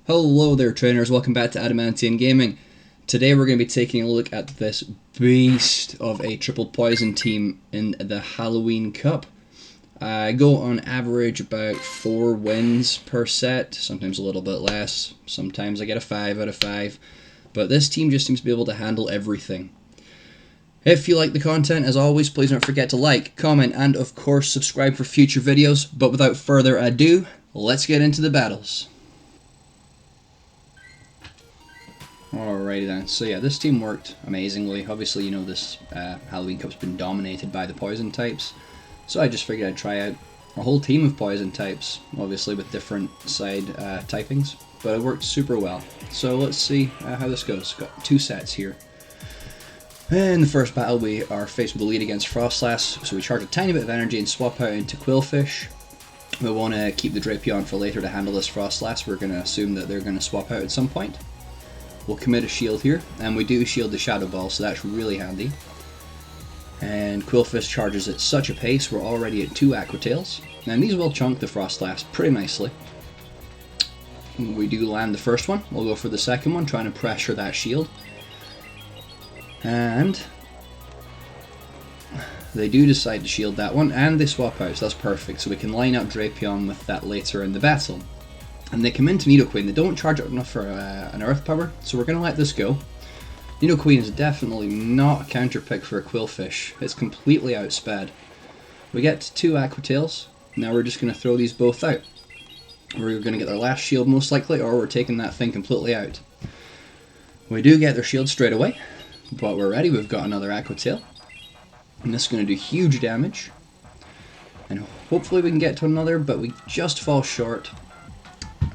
Hello there trainers, welcome back to AdamantianGaming. Today we're going to be taking a look at this beast of a triple poison team in the Halloween Cup. I go on average about 4 wins per set, sometimes a little bit less, sometimes I get a 5 out of 5, but this team just seems to be able to handle everything. If you like the content, as always, please don't forget to like, comment, and of course subscribe for future videos, but without further ado, let's get into the battles. Alrighty then, so yeah, this team worked amazingly. Obviously, you know, this Halloween Cup's been dominated by the poison types, so I just figured I'd try out a whole team of poison types, obviously with different side typings, but it worked super well. So let's see how this goes. Got 2 sets here. In the first battle, we are faced with a lead against Frostlass, so we charge a tiny bit of energy and swap out into Qwilfish. We want to keep the Drapion for later to handle this Frostlass. We're going to assume that they're going to swap out at some point. We'll commit a shield here, and we do shield the Shadow Ball, so that's really handy. And Qwilfish charges at such a pace, we're already at 2 Aqua Tails, and these will chunk the Frostlass pretty nicely. We do land the first one, we'll go for the second one, trying to pressure that shield. And they do decide to shield that one, and they swap out, so that's perfect, so we can line up Drapion with that later in the battle. And they come into Nidoqueen. They don't charge up enough for an Earth Power, so we're going to let this go. Nidoqueen is definitely not a counter pick for a Qwilfish. It's completely outsped. We get 2 Aqua Tails. Now we're just going to throw these both out. We're going to get their last shield most likely, or we're taking that thing completely out. We do get their shield straight away, but we're ready. We've got another Aqua Tail. And this is going to do huge damage. And hopefully we can get to another, but we just fall short.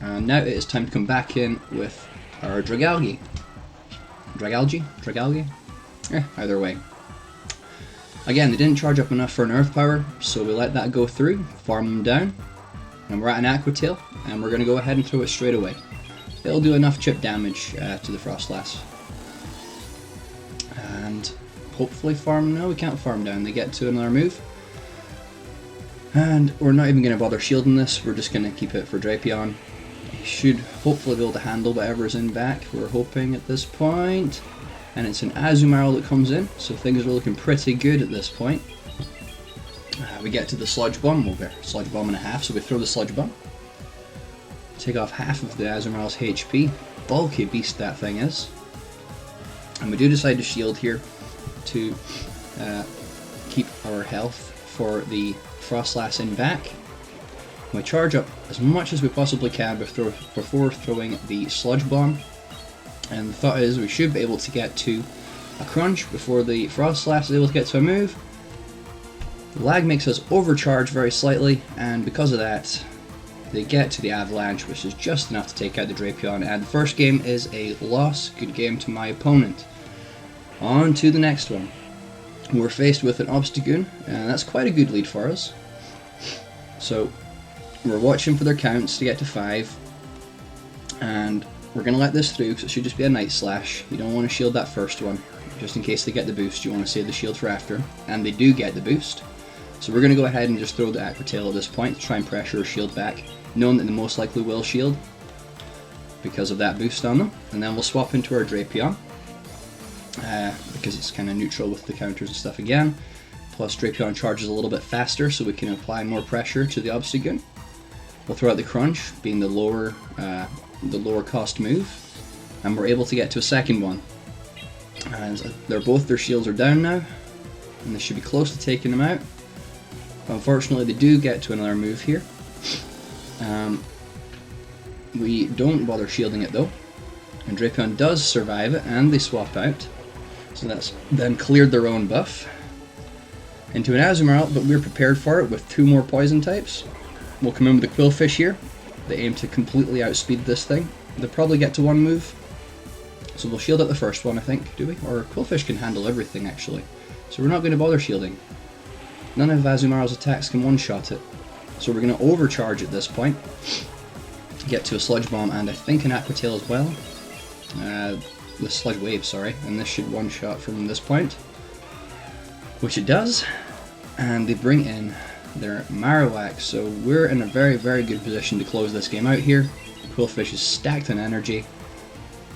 And now it is time to come back in with our Dragalge. Dragalge? Either way. Again, they didn't charge up enough for an Earth Power, so we let that go through, farm them down, and we're at an Aqua Tail, and we're going to go ahead and throw it straight away. It'll do enough chip damage to the Frostlass. And hopefully farm... No, we can't farm down. They get to another move. And we're not even going to bother shielding this, we're just going to keep it for Drapion. Should hopefully be able to handle whatever's in back, we're hoping at this point. And it's an Azumarill that comes in, so things are looking pretty good at this point. We get to the Sludge Bomb, we'll get Sludge Bomb in a half, so we throw the Sludge Bomb. Take off half of the Azumarill's HP, bulky beast that thing is. And we do decide to shield here to keep our health for the Frostlass in back. We charge up as much as we possibly can before throwing the Sludge Bomb, and the thought is we should be able to get to a crunch before the Frostlass is able to get to a move. The lag makes us overcharge very slightly, and because of that they get to the Avalanche, which is just enough to take out the Drapion, and the first game is a loss. Good game to my opponent. On to the next one. We're faced with an Obstagoon, and that's quite a good lead for us. So we're watching for their counts to get to 5, and we're going to let this through because it should just be a Night Slash. You don't want to shield that first one, just in case they get the boost. You want to save the shield for after, and they do get the boost. So we're going to go ahead and just throw the Aqua Tail at this point to try and pressure a shield back, knowing that they most likely will shield because of that boost on them. And then we'll swap into our Drapion, because it's kind of neutral with the counters and stuff again. Plus Drapion charges a little bit faster, so we can apply more pressure to the Obstagoon. We'll throw out the Crunch, being the lower cost move, and we're able to get to a second one. And their shields are down now, and they should be close to taking them out. Unfortunately, they do get to another move here. We don't bother shielding it though, and Drapion does survive it, and they swap out. So that's then cleared their own buff into an Azumarill, but we're prepared for it with 2 more poison types. We'll come in with the Qwilfish here. They aim to completely outspeed this thing. They'll probably get to 1 move. So we'll shield out the first one, I think, do we? Or Qwilfish can handle everything, actually. So we're not going to bother shielding. None of Azumarill's attacks can one-shot it. So we're going to overcharge at this point. Get to a Sludge Bomb and I think an Aqua Tail as well. The Sludge Wave, sorry. And this should one-shot from this point, which it does. And they bring in their Marowak, so we're in a very, very good position to close this game out here. Qwilfish is stacked on energy.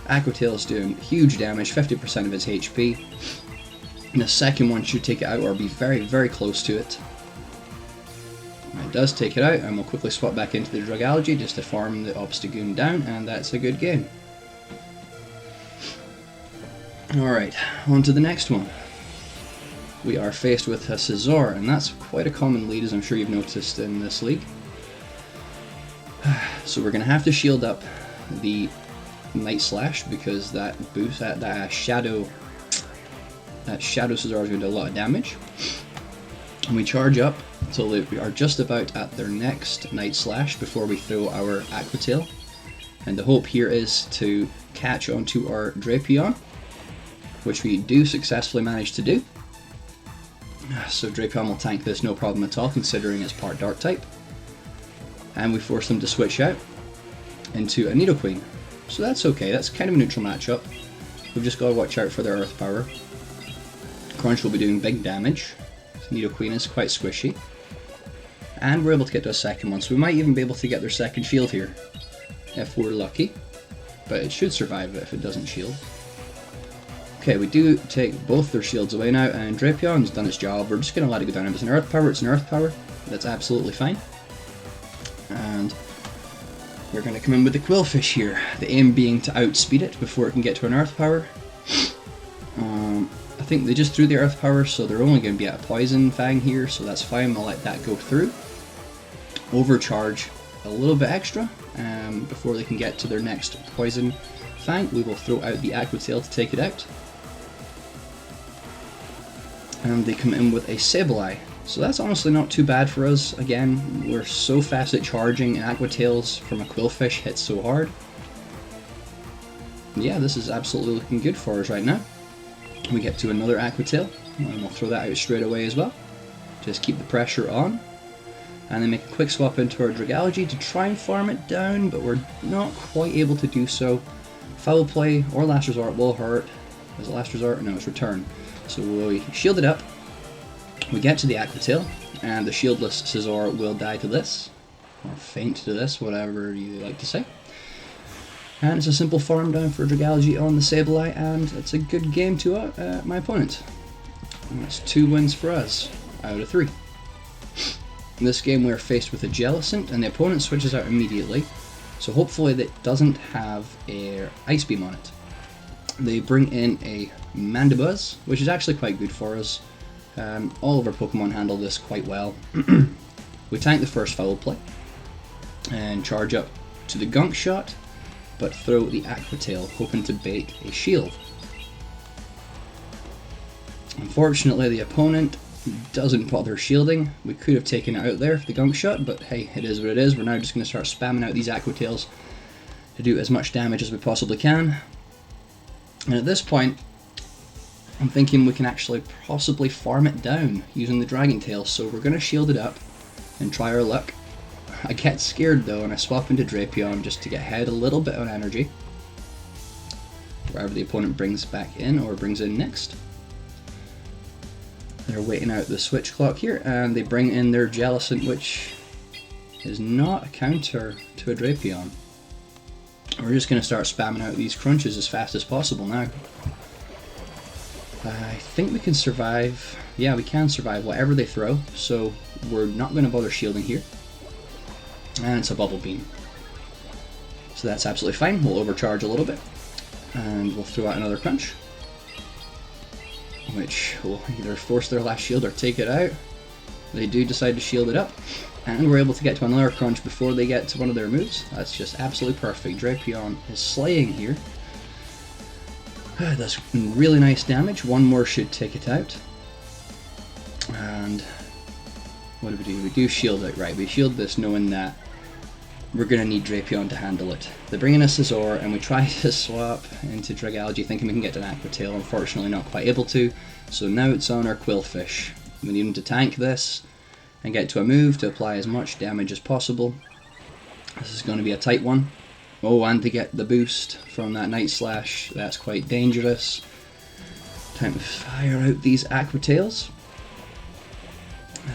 Aqua Tail is doing huge damage, 50% of its HP. And the second one should take it out or be very, very close to it. It does take it out, and we'll quickly swap back into the Dragalge just to farm the Obstagoon down, and that's a good game. Alright, on to the next one. We are faced with a Scizor, and that's quite a common lead, as I'm sure you've noticed in this league. So we're going to have to shield up the Night Slash, because that boost, that Shadow Scizor is going to do a lot of damage. And we charge up until they are just about at their next Night Slash before we throw our Aqua Tail. And the hope here is to catch onto our Drapion, which we do successfully manage to do. So Drapion will tank this no problem at all, considering it's part Dark type. And we force them to switch out into a Nidoqueen. So that's okay, that's kind of a neutral matchup. We've just got to watch out for their Earth Power. Crunch will be doing big damage. Nidoqueen is quite squishy. And we're able to get to a second one, so we might even be able to get their second shield here, if we're lucky. But it should survive it if it doesn't shield. Okay, we do take both their shields away now, and Drapion's done its job. We're just going to let it go down. If it's an Earth Power, it's an Earth Power. That's absolutely fine. And we're going to come in with the Qwilfish here. The aim being to outspeed it before it can get to an Earth Power. I think they just threw the Earth Power, so they're only going to be at a Poison Fang here, so that's fine. We'll let that go through. Overcharge a little bit extra before they can get to their next Poison Fang. We will throw out the Aqua Tail to take it out. And they come in with a Sableye. So that's honestly not too bad for us. Again, we're so fast at charging, and Aqua Tails from a Qwilfish hits so hard. Yeah, this is absolutely looking good for us right now. We get to another Aqua Tail, and we'll throw that out straight away as well. Just keep the pressure on. And then make a quick swap into our Dragalge to try and farm it down, but we're not quite able to do so. Foul Play or Last Resort will hurt. Is it Last Resort? No, it's Return. So we shield it up. We get to the Aqua Tail, and the shieldless Scizor will die to this, or faint to this, whatever you like to say. And it's a simple farm down for Dragalge on the Sableye, and it's a good game to my opponent. And that's 2 wins for us out of 3. In this game we are faced with a Jellicent, and the opponent switches out immediately, so hopefully that doesn't have an Ice Beam on it. They bring in a Mandibuzz, which is actually quite good for us. All of our Pokemon handle this quite well. We tank the first Foul Play, and charge up to the Gunk Shot, but throw the Aqua Tail, hoping to bait a shield. Unfortunately, the opponent doesn't bother shielding. We could have taken it out there for the Gunk Shot, but hey, it is what it is. We're now just going to start spamming out these Aqua Tails to do as much damage as we possibly can. And at this point, I'm thinking we can actually possibly farm it down using the Dragon Tail, so we're going to shield it up and try our luck. I get scared though, and I swap into Drapion just to get ahead a little bit on energy, wherever the opponent brings back in or brings in next. They're waiting out the switch clock here, and they bring in their Jellicent, which is not a counter to a Drapion. We're just going to start spamming out these crunches as fast as possible now. I think we can survive. Yeah, we can survive whatever they throw, so we're not going to bother shielding here. And it's a Bubble Beam. So that's absolutely fine. We'll overcharge a little bit, and we'll throw out another crunch, which will either force their last shield or take it out. They do decide to shield it up, and we're able to get to another crunch before they get to one of their moves. That's just absolutely perfect. Drapion is slaying here. That's really nice damage. One more should take it out. And what do we do? We do shield it, right? We shield this knowing that we're going to need Drapion to handle it. They bring in a Scizor, and we try to swap into Dragalge thinking we can get an Aqua Tail. Unfortunately not quite able to, so now it's on our Qwilfish. We need him to tank this and get to a move to apply as much damage as possible. This is going to be a tight one. Oh, and to get the boost from that Night Slash, that's quite dangerous. Time to fire out these Aqua Tails.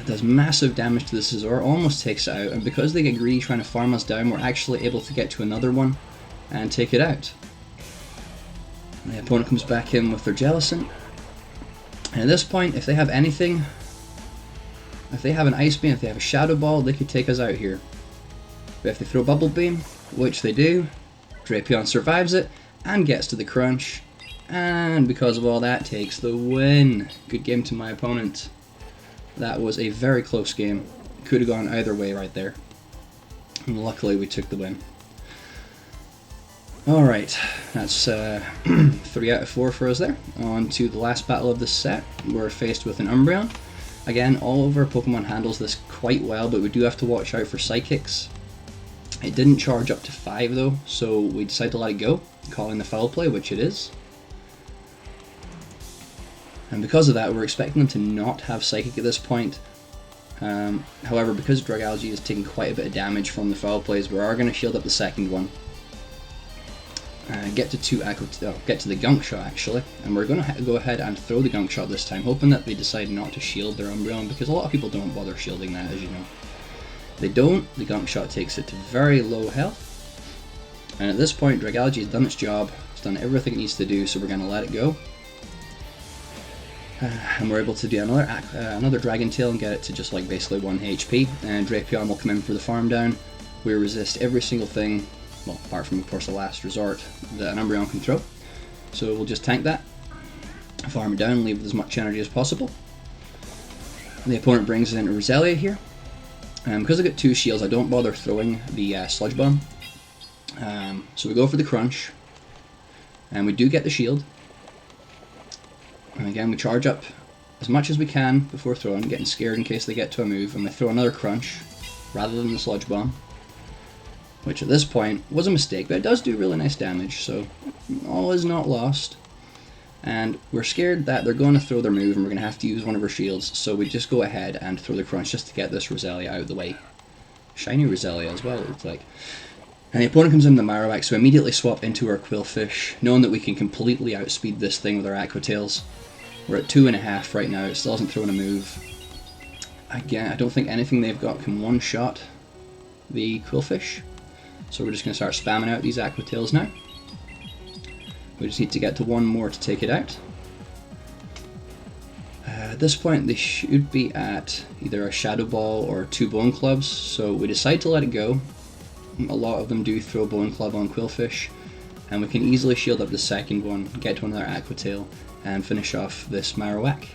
does massive damage to the Scizor, almost takes it out, and because they get greedy trying to farm us down, we're actually able to get to another one and take it out. And the opponent comes back in with their Jellicent, and at this point, if they have anything, if they have an Ice Beam, if they have a Shadow Ball, they could take us out here. But if they throw Bubble Beam, which they do, Drapion survives it and gets to the crunch, and because of all that, takes the win. Good game to my opponent. That was a very close game. Could have gone either way right there. And luckily we took the win. Alright, that's 3 out of 4 for us there. On to the last battle of this set. We're faced with an Umbreon. Again, all of our Pokemon handles this quite well, but we do have to watch out for Psychics. It didn't charge up to 5 though, so we decided to let it go, calling the foul play, which it is. And because of that, we're expecting them to not have Psychic at this point. However, because Dragalge is taking quite a bit of damage from the foul plays, we are going to shield up the second one. Get to the Gunk Shot actually, and we're going to go ahead and throw the Gunk Shot this time, hoping that they decide not to shield their Umbreon, because a lot of people don't bother shielding that, as you know. They don't, the Gunk Shot takes it to very low health, and at this point Dragalge has done its job, it's done everything it needs to do, so we're going to let it go. And we're able to do another Dragon Tail and get it to just like basically 1 HP, and Drapion will come in for the farm down. We resist every single thing, well apart from of course the last resort that an Umbreon can throw, so we'll just tank that, farm it down, leave with as much energy as possible. And the opponent brings in a Roselia here. Because I got 2 shields, I don't bother throwing the Sludge Bomb. So we go for the crunch, and we do get the shield. And again, we charge up as much as we can before throwing, getting scared in case they get to a move, and we throw another crunch rather than the Sludge Bomb, which at this point was a mistake, but it does do really nice damage, so all is not lost. And we're scared that they're going to throw their move and we're going to have to use one of our shields, so we just go ahead and throw the crunch just to get this Roselia out of the way. Shiny Roselia as well, it looks like. And the opponent comes in the Marowak, so we immediately swap into our Qwilfish, knowing that we can completely outspeed this thing with our Aqua Tails. We're at 2.5 right now, it still hasn't thrown a move. Again, I don't think anything they've got can one-shot the Qwilfish, so we're just going to start spamming out these Aqua Tails now. We just need to get to one more to take it out. At this point they should be at either a Shadow Ball or 2 Bone Clubs, so we decide to let it go. A lot of them do throw Bone Club on Qwilfish, and we can easily shield up the second one, get to another Aqua Tail, and finish off this Marowak.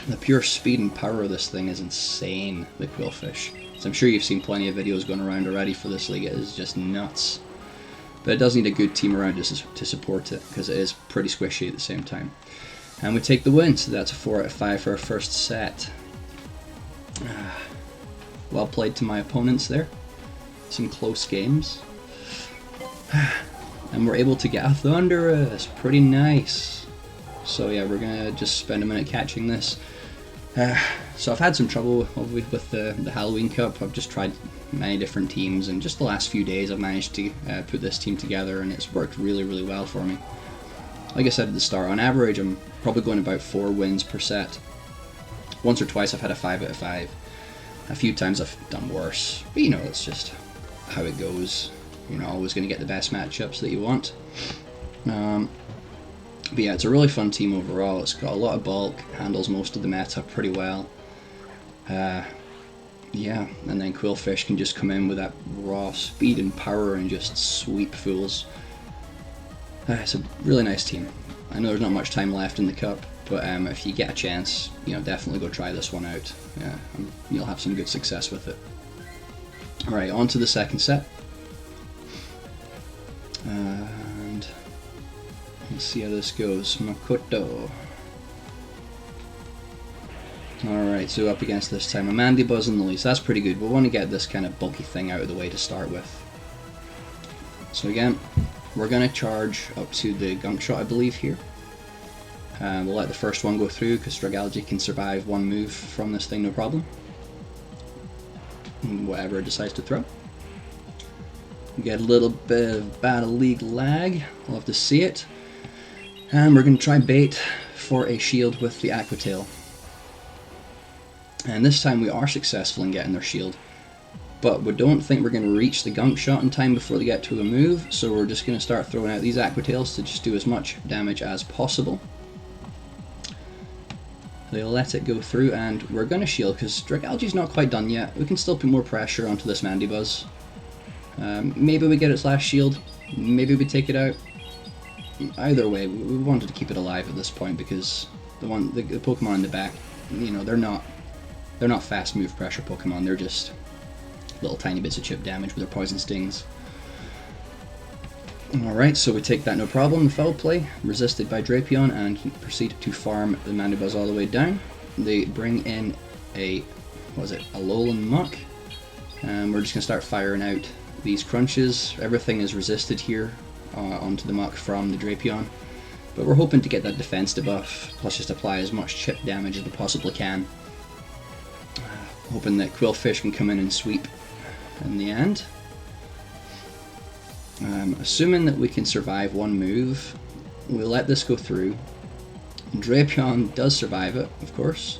The pure speed and power of this thing is insane, the Qwilfish. So I'm sure you've seen plenty of videos going around already for this league, it is just nuts. But it does need a good team around us to support it, because it is pretty squishy at the same time. And we take the win, so that's a 4 out of 5 for our first set. Well played to my opponents there. Some close games. And we're able to get a Thunderous, pretty nice. So yeah, we're going to just spend a minute catching this. So I've had some trouble with the Halloween Cup. I've just tried many different teams, and just the last few days I've managed to put this team together, and it's worked really, really well for me. Like I said at the start, on average I'm probably going about 4 wins per set. Once or twice I've had a 5 out of 5. A few times I've done worse, but you know, it's just how it goes. You're not always going to get the best matchups that you want. But yeah, it's a really fun team overall. It's got a lot of bulk, handles most of the meta pretty well. Yeah, and then Qwilfish can just come in with that raw speed and power and just sweep fools. It's a really nice team. I know there's not much time left in the cup, but if you get a chance, you know, definitely go try this one out. Yeah, you'll have some good success with it. Alright, on to the second set. And let's see how this goes. Makoto. Alright, so up against this time a Mandibuzz in the lead, so that's pretty good. We'll want to get this kind of bulky thing out of the way to start with. So again, we're going to charge up to the Gunk Shot, I believe, here. We'll let the first one go through, because Dragalge can survive one move from this thing, no problem. Whatever it decides to throw. We get a little bit of Battle League lag, we'll have to see it. And we're going to try bait for a shield with the Aqua Tail. And this time we are successful in getting their shield. But we don't think we're going to reach the gunk shot in time before they get to a move, so we're just going to start throwing out these Aqua Tails to just do as much damage as possible. They'll let it go through, and we're going to shield because Dragalge's not quite done yet. We can still put more pressure onto this Mandibuzz. Maybe we get its last shield, maybe we take it out. Either way, we wanted to keep it alive at this point because the Pokemon in the back, you know, they're not fast move pressure Pokemon. They're just little tiny bits of chip damage with their poison stings. Alright, so we take that no problem. The foul play, resisted by Drapion, and proceed to farm the Mandibuzz all the way down. They bring in a Alolan Muck, and we're just going to start firing out these crunches. Everything is resisted here onto the Muck from the Drapion, but we're hoping to get that defense debuff, plus just apply as much chip damage as we possibly can. Hoping that Qwilfish can come in and sweep in the end. Assuming that we can survive one move, we'll let this go through. Drapion does survive it, of course,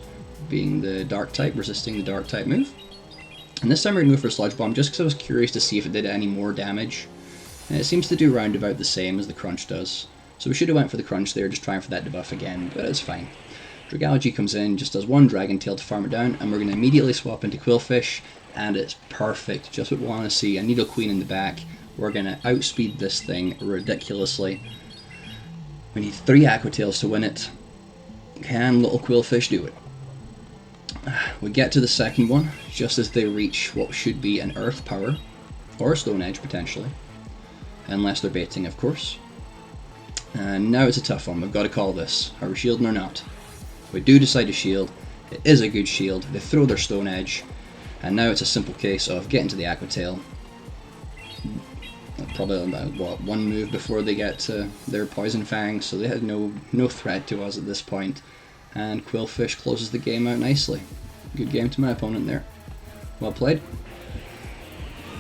being the dark type, resisting the dark type move. And this time we're going to go for Sludge Bomb just because I was curious to see if it did any more damage. And it seems to do round about the same as the Crunch does. So we should have went for the Crunch there, just trying for that debuff again, but it's fine. Dragalge comes in, just does one Dragon Tail to farm it down, and we're going to immediately swap into Qwilfish, and it's perfect, just what we want to see. A Nido Queen in the back. We're going to outspeed this thing ridiculously. We need 3 Aqua Tails to win it. Can little Qwilfish do it? We get to the second one, just as they reach what should be an Earth Power, or a Stone Edge potentially. Unless they're baiting, of course. And now it's a tough one, we've got to call this. Are we shielding or not? We do decide to shield. It is a good shield. They throw their Stone Edge. And now it's a simple case of getting to the Aqua Tail. Probably about, one move before they get to their Poison Fang, so they had no threat to us at this point. And Qwilfish closes the game out nicely. Good game to my opponent there. Well played.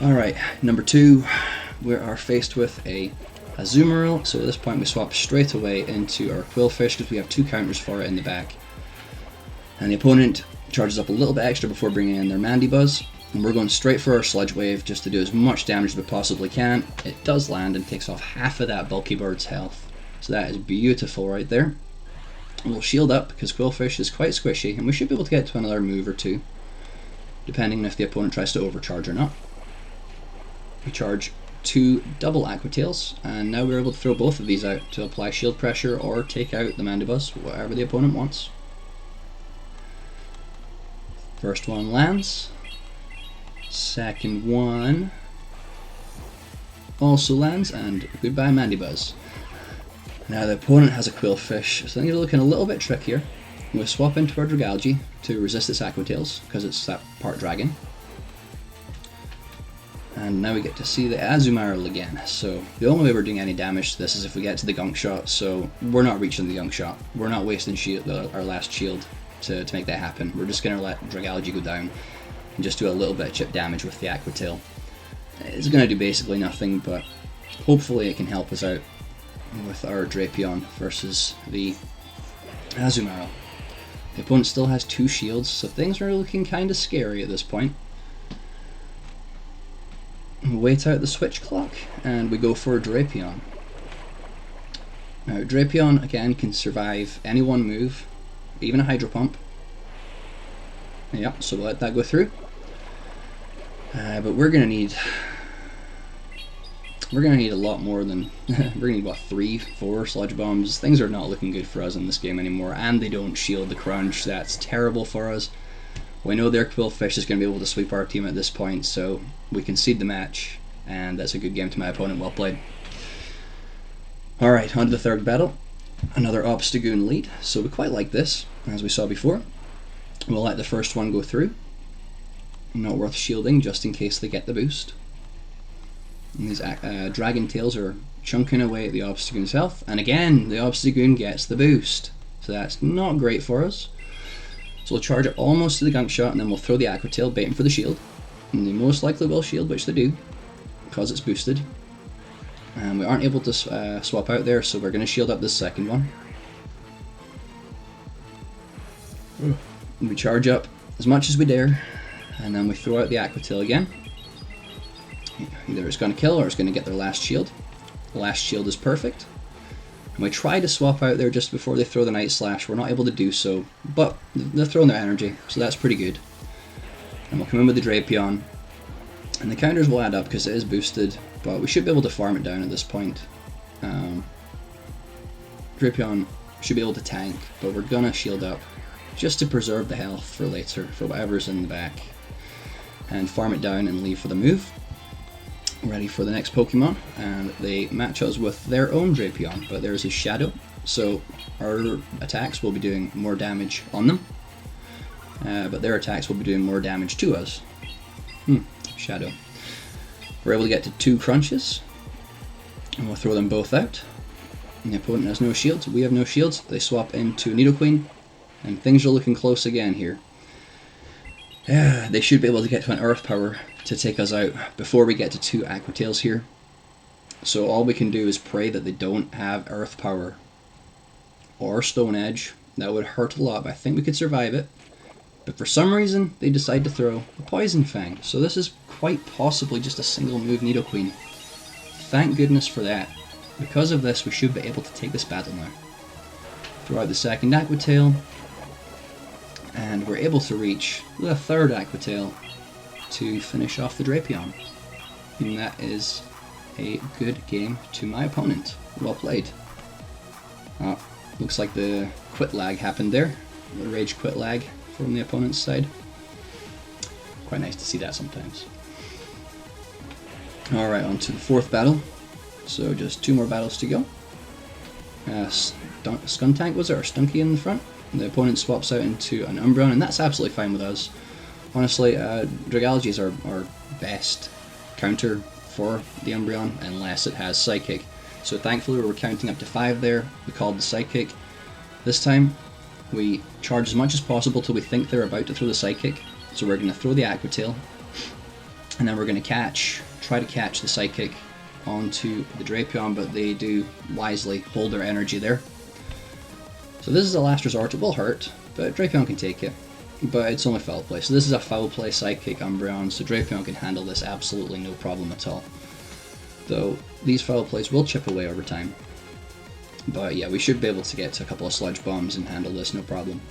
Alright, number 2, we are faced with a Azumarill, so at this point we swap straight away into our Qwilfish because we have 2 counters for it in the back. And the opponent charges up a little bit extra before bringing in their Mandibuzz. And we're going straight for our Sludge Wave just to do as much damage as we possibly can. It does land and takes off half of that Bulky Bird's health. So that is beautiful right there. We'll shield up because Qwilfish is quite squishy, and we should be able to get to another move or 2, depending on if the opponent tries to overcharge or not. We charge 2 double Aqua Tails, and now we're able to throw both of these out to apply shield pressure or take out the Mandibuzz, whatever the opponent wants. First one lands. Second one also lands, and goodbye Mandibuzz. Now the opponent has a Qwilfish, so things are looking a little bit trickier. We'll swap into our Dragalge to resist its Aqua Tails, because it's that part dragon. And now we get to see the Azumarill again. So the only way we're doing any damage to this is if we get to the gunk shot, so we're not reaching the gunk shot. We're not wasting our last shield to make that happen. We're just going to let Dragalge go down and just do a little bit of chip damage with the Aqua Tail. It's going to do basically nothing, but hopefully it can help us out with our Drapion versus the Azumarill. The opponent still has 2 shields, so things are looking kind of scary at this point. We wait out the switch clock, and we go for Drapion. Now Drapion again can survive any one move, even a Hydro Pump. Yeah, so we'll let that go through. But we're gonna need a lot more than we're gonna need what, 3-4 Sludge Bombs. Things are not looking good for us in this game anymore, and they don't shield the Crunch. That's terrible for us. We know their Qwilfish is going to be able to sweep our team at this point, so we concede the match, and that's a good game to my opponent. Well played. Alright, on to the third battle. Another Obstagoon lead, so we quite like this, as we saw before. We'll let the first one go through. Not worth shielding, just in case they get the boost. And these Dragon Tails are chunking away at the Obstagoon's health, and again, the Obstagoon gets the boost. So that's not great for us. So we'll charge it almost to the gunk shot, and then we'll throw the Aqua Tail, baiting for the shield. And they most likely will shield, which they do, because it's boosted. And we aren't able to swap out there, so we're going to shield up this second one. We charge up, as much as we dare, and then we throw out the Aquatail again. Either it's going to kill or it's going to get their last shield. The last shield is perfect. And we try to swap out there just before they throw the Night Slash. We're not able to do so, but they're throwing their energy, so that's pretty good. And we'll come in with the Drapion. And the counters will add up because it is boosted, but we should be able to farm it down at this point. Drapion should be able to tank, but we're gonna shield up just to preserve the health for later, for whatever's in the back. And farm it down and leave for the move. Ready for the next Pokemon, and they match us with their own Drapion, but there's a Shadow, so our attacks will be doing more damage on them, but their attacks will be doing more damage to us. Shadow. We're able to get to 2 crunches, and we'll throw them both out. And the opponent has no shields, we have no shields. They swap into Nidoqueen, and things are looking close again here. They should be able to get to an Earth Power to take us out before we get to 2 Aquatails here. So all we can do is pray that they don't have Earth Power or Stone Edge. That would hurt a lot, but I think we could survive it. But for some reason, they decide to throw a Poison Fang. So this is quite possibly just a single move Nidoqueen. Thank goodness for that. Because of this, we should be able to take this battle now. Throw out the second Aquatail, and we're able to reach the third Aquatail to finish off the Drapion. And that is a good game to my opponent. Well played. Looks like the quit lag happened there. The rage quit lag from the opponent's side. Quite nice to see that sometimes. Alright, on to the 4th battle. So just 2 more battles to go. Skuntank was it, or Stunky in the front? The opponent swaps out into an Umbreon, and that's absolutely fine with us. Honestly, Dragalge is our best counter for the Umbreon, unless it has Psychic. So thankfully we were counting up to 5 there, we called the Psychic. This time, we charge as much as possible till we think they're about to throw the Psychic. So we're going to throw the Aquatail, and then we're going to try to catch the Psychic onto the Drapion, but they do wisely hold their energy there. So this is a last resort, it will hurt, but Drapion can take it. But it's only foul play, so this is a foul play Psychic Umbreon, so Drapion can handle this absolutely no problem at all. Though these foul plays will chip away over time. But yeah, we should be able to get to a couple of Sludge Bombs and handle this no problem.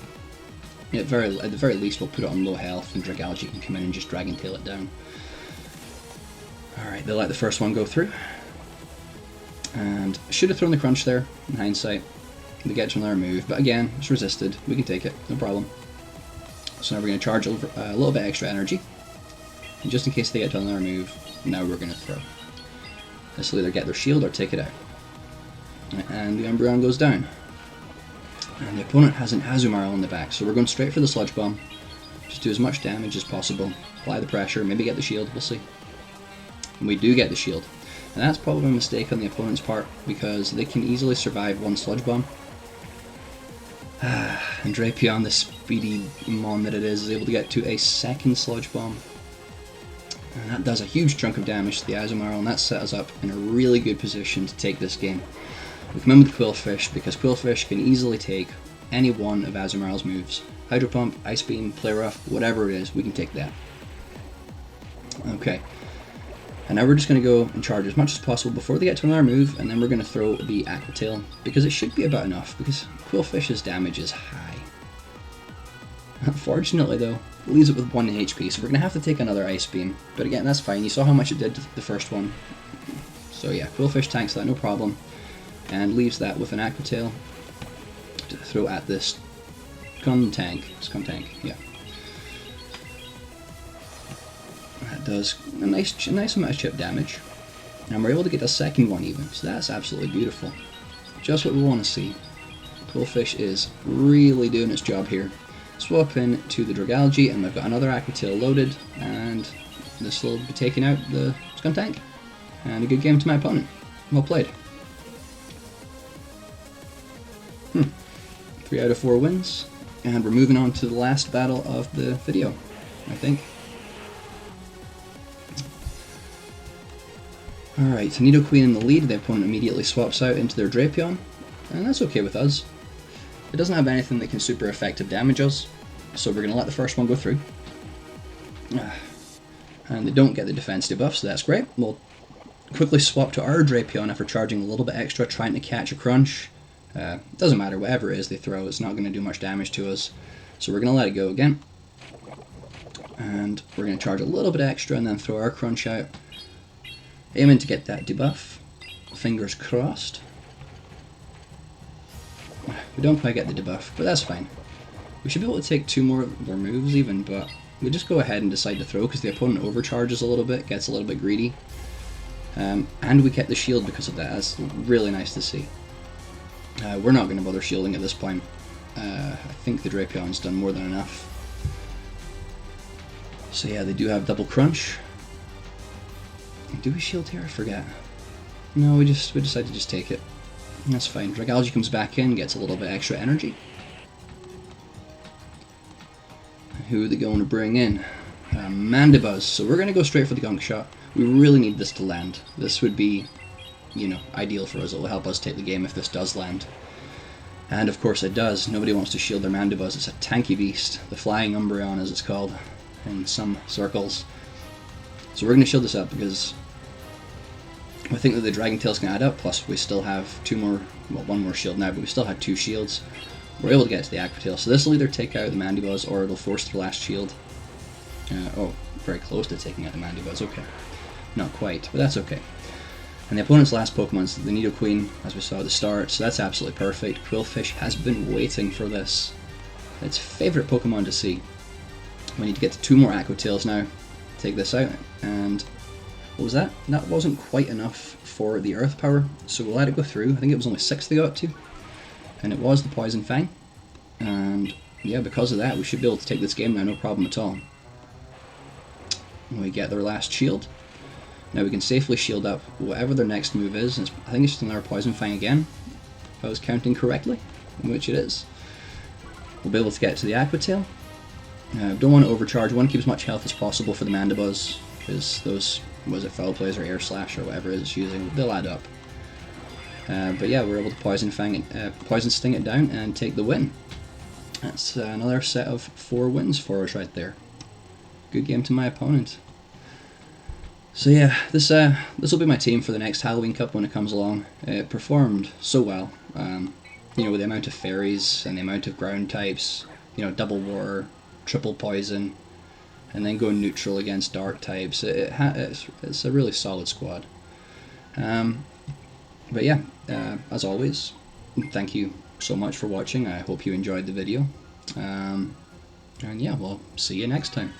At the very least we'll put it on low health and Dragalge can come in and just Dragon Tail it down. Alright, they let the first one go through. And should have thrown the crunch there, in hindsight. They get to another move, but again, it's resisted. We can take it, no problem. So now we're going to charge over a little bit extra energy. And just in case they get to another move, now we're going to throw. This will either get their shield or take it out. And the Umbreon goes down. And the opponent has an Azumarill in the back, so we're going straight for the Sludge Bomb. Just do as much damage as possible. Apply the pressure, maybe get the shield, we'll see. And we do get the shield. And that's probably a mistake on the opponent's part, because they can easily survive 1 Sludge Bomb. And Drapion, the speedy mon that it is able to get to a 2nd Sludge Bomb. And that does a huge chunk of damage to the Azumarill, and that set us up in a really good position to take this game. We come in with Qwilfish, because Qwilfish can easily take any one of Azumarill's moves. Hydro Pump, Ice Beam, Play Rough, whatever it is, we can take that. Okay. And now we're just going to go and charge as much as possible before they get to another move, and then we're going to throw the Aquatail, because it should be about enough, because Qwilfish's damage is high. Unfortunately though, it leaves it with 1 HP, so we're going to have to take another Ice Beam, but again, that's fine, you saw how much it did to the first one. So yeah, Qwilfish tanks that, no problem, and leaves that with an Aquatail to throw at this Skuntank, yeah. That does a nice amount of chip damage, and we're able to get a 2nd one even, so that's absolutely beautiful. Just what we want to see. Qwilfish is really doing its job here. Swap in to the Dragalge, and we've got another Aquatail loaded, and this will be taking out the Skuntank. And a good game to my opponent. Well played. 3 out of 4 wins, and we're moving on to the last battle of the video, I think. Alright, so Nidoqueen in the lead, the opponent immediately swaps out into their Drapion, and that's okay with us. It doesn't have anything that can super effective damage us, So we're going to let the first one go through. And they don't get the defense debuff, so that's great. We'll quickly swap to our Drapion after charging a little bit extra, trying to catch a crunch. Doesn't matter, whatever it is they throw, it's not going to do much damage to us. So we're going to let it go again. And we're going to charge a little bit extra and then throw our crunch out. Aiming to get that debuff. Fingers crossed. We don't quite get the debuff, but that's fine. We should be able to take 2 more of their moves even, but we just go ahead and decide to throw because the opponent overcharges a little bit, gets a little bit greedy. And we get the shield because of that. That's really nice to see. We're not going to bother shielding at this point. I think the Drapion's done more than enough. So yeah, they do have double crunch. Do we shield here? I forget. No, we decide to just take it. That's fine. Dragalge comes back in, gets a little bit extra energy. Who are they going to bring in? Mandibuzz. So we're going to go straight for the gunk shot. We really need this to land. This would be, you know, ideal for us. It will help us take the game if this does land. And of course it does. Nobody wants to shield their Mandibuzz. It's a tanky beast. The Flying Umbreon, as it's called in some circles. So we're going to shield this up because I think that the Dragon Tail's going to add up, plus we still have 2 more, well, 1 more shield now, but we still had 2 shields. We're able to get to the Aqua Tail, so this will either take out the Mandibuzz or it'll force the last shield. Oh, very close to taking out the Mandibuzz, okay. Not quite, but that's okay. And the opponent's last Pokemon's the Nidoqueen, as we saw at the start, so that's absolutely perfect. Qwilfish has been waiting for this. Its favourite Pokemon to see. We need to get to 2 more Aqua Tails now. Take this out, and what was that? That wasn't quite enough for the Earth Power, so we'll let it go through. I think it was only 6 they got to, and it was the Poison Fang. And yeah, because of that, we should be able to take this game now, no problem at all. We get their last shield. Now we can safely shield up whatever their next move is. I think it's just another Poison Fang again, if I was counting correctly, which it is. We'll be able to get to the Aqua Tail. Don't want to overcharge. We want to keep as much health as possible for the Mandibuzz, because those, was it Foul Plays or Air Slash or whatever it is it's using, they'll add up. But yeah, we're able to Poison Sting it down and take the win. That's another set of 4 wins for us right there. Good game to my opponent. So yeah, this will be my team for the next Halloween Cup when it comes along. It performed so well. You know, with the amount of fairies and the amount of ground types, you know, double water, triple poison, and then going neutral against dark types. It's a really solid squad. But yeah, as always, thank you so much for watching. I hope you enjoyed the video. And yeah, we'll see you next time.